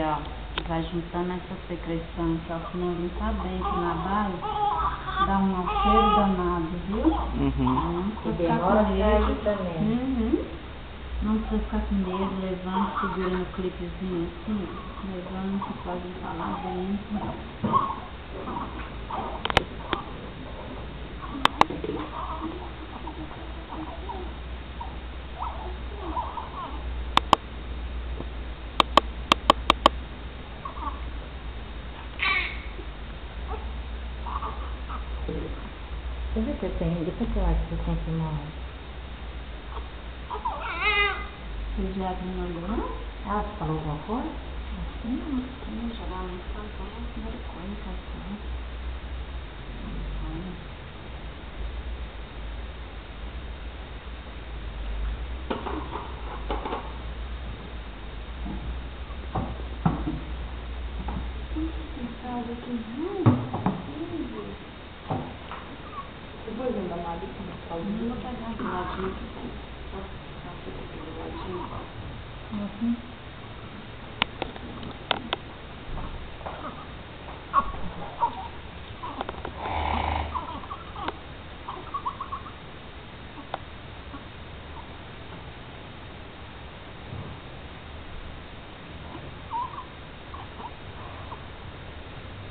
ó. Vai juntando essa secreção aqui, ó. Se não limpar bem aqui na base, dá um mau cheiro danado, viu? Não precisa ficar com medo. Não precisa ficar com medo, levanta, segura no clipezinho assim, levanta, pode limpar lá dentro. Deixa eu ver se eu tenho, depois eu acho que eu tenho que ir. Você já não olhou, não? Ela falou alguma coisa? Não, geralmente faz a primeira coisa, assim. Depois eu dou uma lista no caldo. Não vou pegar do ladinho. Posso aqui do ladinho?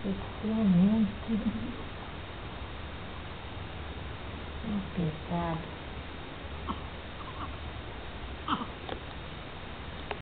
Extremamente pesado.